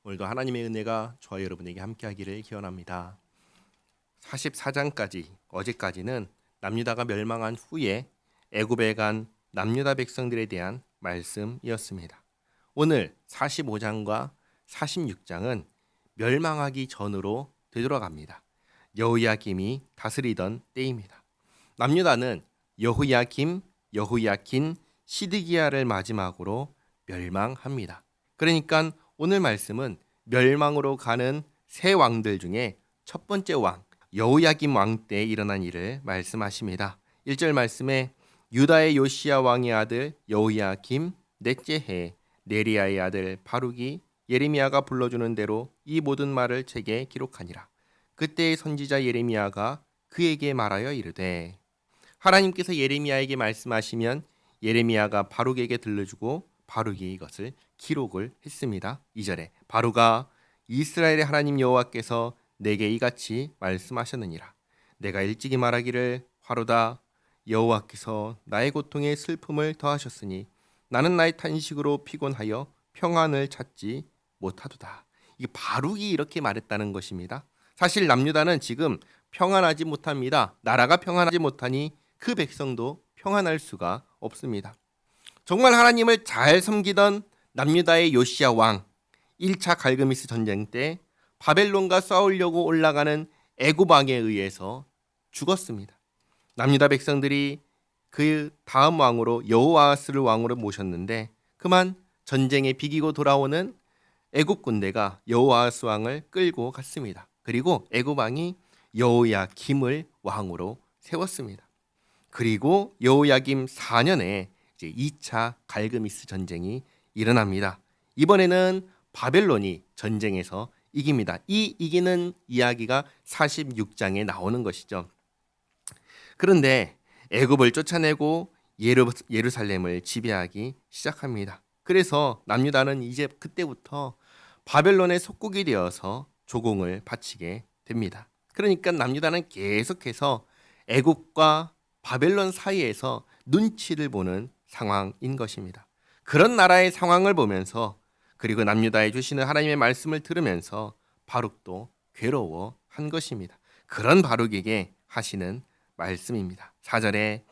오늘도 하나님의 은혜가 저와 여러분에게 함께하기를 기원합니다. 44장까지 어제까지는 남유다가 멸망한 후에 애굽에 간 남유다 백성들에 대한 말씀이었습니다. 오늘 45장과 46장은 멸망하기 전으로 되돌아갑니다. 여호야김이 다스리던 때입니다. 남유다는 여호야김, 여호야킨, 시드기야를 마지막으로 멸망합니다. 그러니까 오늘 말씀은 멸망으로 가는 세 왕들 중에 첫 번째 왕 여호야김 왕 때 일어난 일을 말씀하십니다. 1절 말씀에 유다의 요시야 왕의 아들 여호야김, 넷째 해 네리야의 아들 바룩이 예레미야가 불러주는 대로 이 모든 말을 책에 기록하니라. 그때의 선지자 예레미야가 그에게 말하여 이르되, 하나님께서 예레미야에게 말씀하시면 예레미야가 바룩에게 들려주고 바룩이 이것을 기록을 했습니다. 2절에 바룩아, 이스라엘의 하나님 여호와께서 내게 이같이 말씀하셨느니라. 내가 일찍이 말하기를 화로다. 여호와께서 나의 고통에 슬픔을 더하셨으니 나는 나의 탄식으로 피곤하여 평안을 찾지 못하도다. 이 바룩이 이렇게 말했다는 것입니다. 사실 남유다는 지금 평안하지 못합니다. 나라가 평안하지 못하니 그 백성도 평안할 수가 없습니다. 정말 하나님을 잘 섬기던 남유다의 요시야 왕 1차 갈그미스 전쟁 때 바벨론과 싸우려고 올라가는 애굽 왕에 의해서 죽었습니다. 남유다 백성들이 그 다음 왕으로 여호아스를 왕으로 모셨는데 그만 전쟁에 비기고 돌아오는 애굽 군대가 여호아스 왕을 끌고 갔습니다. 그리고 애굽 왕이 여호야김을 왕으로 세웠습니다. 그리고 여호야김 4년에 이제 2차 갈그미스 전쟁이 일어납니다. 이번에는 바벨론이 전쟁에서 이깁니다. 이 이기는 이야기가 46장에 나오는 것이죠. 그런데 애굽을 쫓아내고 예루살렘을 지배하기 시작합니다. 그래서 남유다는 이제 그때부터 바벨론의 속국이 되어서 조공을 바치게 됩니다. 그러니까 남유다는 계속해서 애굽과 바벨론 사이에서 눈치를 보는 상황인 것입니다. 그런 나라의 상황을 보면서 그리고 남유다에 주시는 하나님의 말씀을 들으면서 바룩도 괴로워한 것입니다. 그런 바룩에게 하시는 말씀입니다. 4절에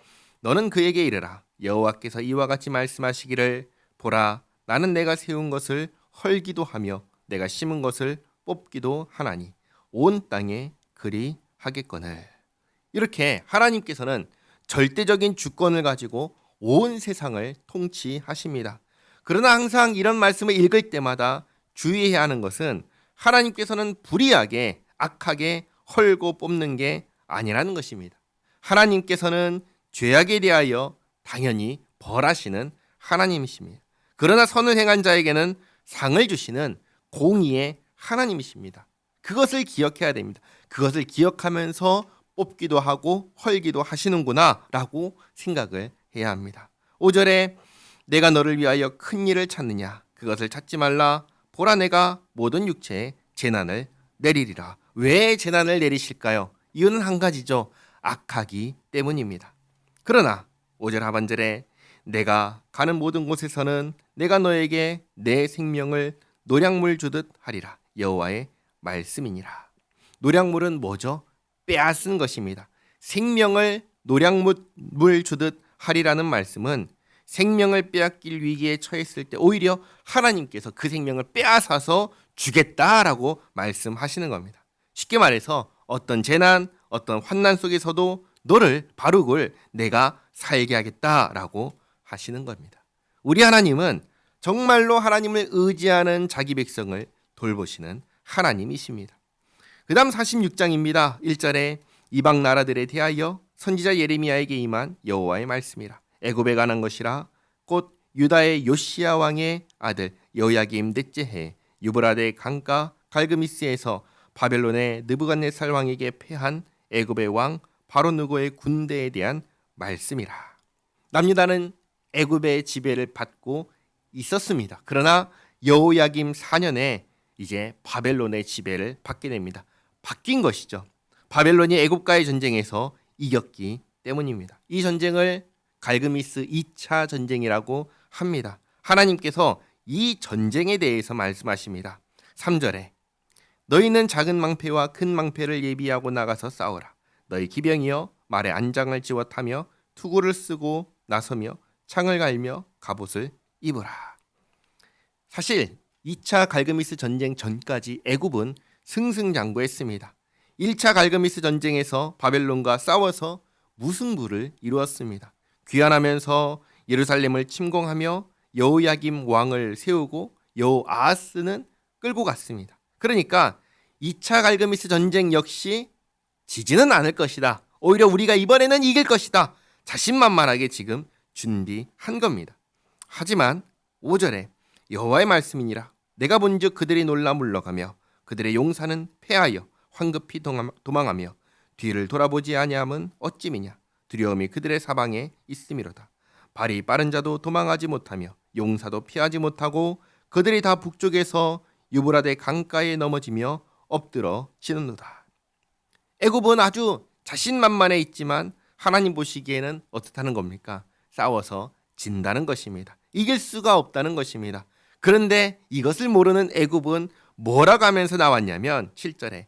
너는 그에게 이르라. 여호와께서 이와 같이 말씀하시기를 보라, 나는 내가 세운 것을 헐기도 하며 내가 심은 것을 뽑기도 하나니 온 땅에 그리 하겠거늘. 이렇게 하나님께서는 절대적인 주권을 가지고 온 세상을 통치하십니다. 그러나 항상 이런 말씀을 읽을 때마다 주의해야 하는 것은 하나님께서는 불의하게 악하게 헐고 뽑는 게 아니라는 것입니다. 하나님께서는 죄악에 대하여 당연히 벌하시는 하나님이십니다. 그러나 선을 행한 자에게는 상을 주시는 공의의 하나님이십니다. 그것을 기억해야 됩니다. 그것을 기억하면서 뽑기도 하고 헐기도 하시는구나 라고 생각을 해야 합니다. 5절에 내가 너를 위하여 큰 일을 찾느냐, 그것을 찾지 말라. 보라, 내가 모든 육체에 재난을 내리리라. 왜 재난을 내리실까요? 이유는 한 가지죠. 악하기 때문입니다. 그러나 5절 하반절에 내가 가는 모든 곳에서는 내가 너에게 내 생명을 노량물 주듯 하리라. 여호와의 말씀이니라. 노량물은 뭐죠? 빼앗은 것입니다. 생명을 노량물 주듯 하리라는 말씀은 생명을 빼앗길 위기에 처했을 때 오히려 하나님께서 그 생명을 빼앗아서 주겠다라고 말씀하시는 겁니다. 쉽게 말해서 어떤 재난, 어떤 환난 속에서도 너를 바룩을 내가 살게 하겠다라고 하시는 겁니다. 우리 하나님은 정말로 하나님을 의지하는 자기 백성을 돌보시는 하나님이십니다. 그 다음 46장입니다. 1절에 이방 나라들에 대하여 선지자 예레미야에게 임한 여호와의 말씀이라. 애굽에 관한 것이라. 곧 유다의 요시야 왕의 아들 여호야김 넷째 해 유브라데 강가 갈그미스에서 바벨론의 느부갓네살 왕에게 패한 애굽의 왕 바로느고의 군대에 대한 말씀이라. 남유다는 애굽의 지배를 받고 있었습니다. 그러나 여호야김 4년에 이제 바벨론의 지배를 받게 됩니다. 바뀐 것이죠. 바벨론이 애굽과의 전쟁에서 이겼기 때문입니다. 이 전쟁을 갈그미스 2차 전쟁이라고 합니다. 하나님께서 이 전쟁에 대해서 말씀하십니다. 3절에 너희는 작은 망패와 큰 망패를 예비하고 나가서 싸우라. 너희 기병이여 말에 안장을 지워 타며 투구를 쓰고 나서며 창을 갈며 갑옷을 입으라. 사실 2차 갈그미스 전쟁 전까지 애굽은 승승장구했습니다. 1차 갈그미스 전쟁에서 바벨론과 싸워서 무승부를 이루었습니다. 귀환하면서 예루살렘을 침공하며 여호야김 왕을 세우고 여호아하스는 끌고 갔습니다. 그러니까 2차 갈그미스 전쟁 역시 지지는 않을 것이다. 오히려 우리가 이번에는 이길 것이다. 자신만만하게 지금 준비한 겁니다. 하지만 5절에 여호와의 말씀이니라. 내가 본즉 그들이 놀라 물러가며 그들의 용사는 패하여 황급히 도망하며 뒤를 돌아보지 아니함은 어찌미냐. 두려움이 그들의 사방에 있음이로다. 발이 빠른 자도 도망하지 못하며 용사도 피하지 못하고 그들이 다 북쪽에서 유브라데 강가에 넘어지며 엎드러지는도다. 애굽은 아주 자신만만해 있지만 하나님 보시기에는 어떻다는 겁니까? 싸워서 진다는 것입니다. 이길 수가 없다는 것입니다. 그런데 이것을 모르는 애굽은 뭐라고 하면서 나왔냐면 7절에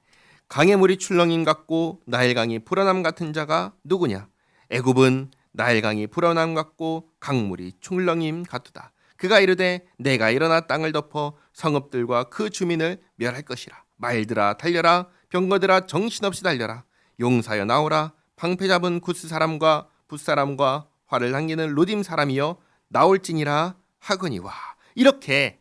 강의 물이 출렁임 같고 나일강이 불어남 같은 자가 누구냐? 애굽은 나일강이 불어남 같고 강물이 출렁임 같도다. 그가 이르되 내가 일어나 땅을 덮어 성읍들과 그 주민을 멸할 것이라. 말들아 달려라. 병거들아 정신없이 달려라. 용사여 나오라. 방패 잡은 구스 사람과 붓사람과 활을 당기는 루딤 사람이여 나올지니라 하거니와. 이렇게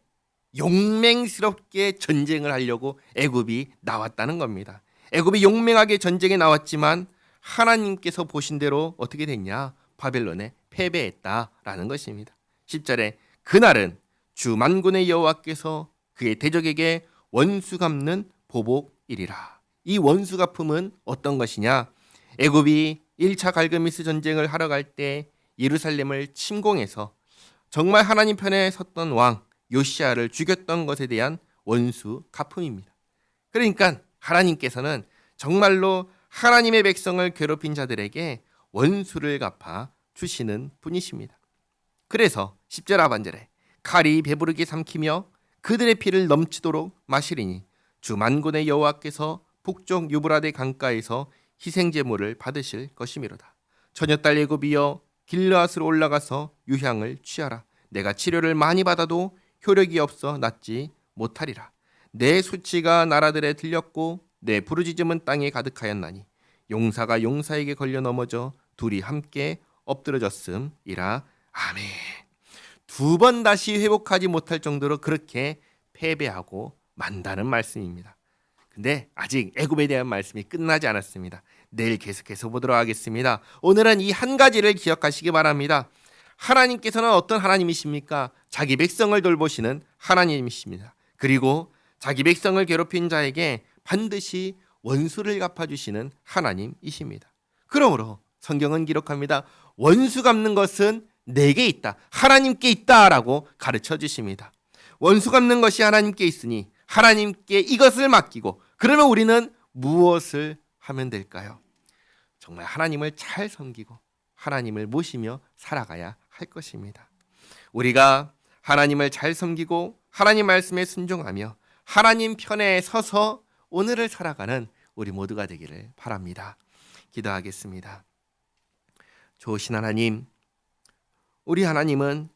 용맹스럽게 전쟁을 하려고 애굽이 나왔다는 겁니다. 애굽이 용맹하게 전쟁에 나왔지만 하나님께서 보신 대로 어떻게 됐냐? 바벨론에 패배했다라는 것입니다. 10절에 그날은 주 만군의 여호와께서 그의 대적에게 원수 갚는 보복이리라. 이 원수 갚음은 어떤 것이냐? 애굽이 1차 갈그미스 전쟁을 하러 갈 때 예루살렘을 침공해서 정말 하나님 편에 섰던 왕 요시야를 죽였던 것에 대한 원수 갚음입니다. 그러니까 하나님께서는 정말로 하나님의 백성을 괴롭힌 자들에게 원수를 갚아 주시는 분이십니다. 그래서 10절 하반절에 칼이 배부르게 삼키며 그들의 피를 넘치도록 마시리니 주 만군의 여호와께서 북쪽 유브라데 강가에서 희생제물을 받으실 것이미로다. 처녀딸 애굽이여 길르앗으로 올라가서 유향을 취하라. 내가 치료를 많이 받아도 효력이 없어 낫지 못하리라. 내 수치가 나라들에 들렸고 내 부르짖음은 땅에 가득하였나니 용사가 용사에게 걸려 넘어져 둘이 함께 엎드러졌음이라. 아멘. 2번 다시 회복하지 못할 정도로 그렇게 패배하고 만다는 말씀입니다. 근데 아직 애굽에 대한 말씀이 끝나지 않았습니다. 내일 계속해서 보도록 하겠습니다. 오늘은 이 한 가지를 기억하시기 바랍니다. 하나님께서는 어떤 하나님이십니까? 자기 백성을 돌보시는 하나님이십니다. 그리고 자기 백성을 괴롭힌 자에게 반드시 원수를 갚아주시는 하나님이십니다. 그러므로 성경은 기록합니다. 원수 갚는 것은 내게 있다. 하나님께 있다라고 가르쳐 주십니다. 원수 갚는 것이 하나님께 있으니 하나님께 이것을 맡기고 그러면 우리는 무엇을 하면 될까요? 정말 하나님을 잘 섬기고 하나님을 모시며 살아가야 할 것입니다. 우리가 하나님을 잘 섬기고 하나님 말씀에 순종하며 하나님 편에 서서 오늘을 살아가는 우리 모두가 되기를 바랍니다. 기도하겠습니다. 좋으신 하나님, 우리 하나님은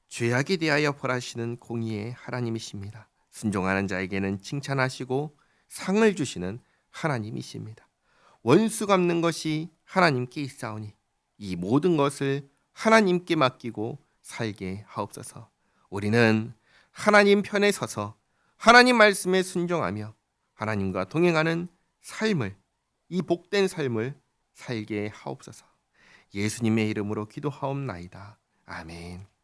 죄악에 대하여 벌하시는 공의의 하나님이십니다. 순종하는 자에게는 칭찬하시고 상을 주시는 하나님이십니다. 원수 갚는 것이 하나님께 있사오니 이 모든 것을 하나님께 맡기고 살게 하옵소서. 우리는 하나님 편에 서서 하나님 말씀에 순종하며 하나님과 동행하는 삶을, 이 복된 삶을 살게 하옵소서. 예수님의 이름으로 기도하옵나이다. 아멘.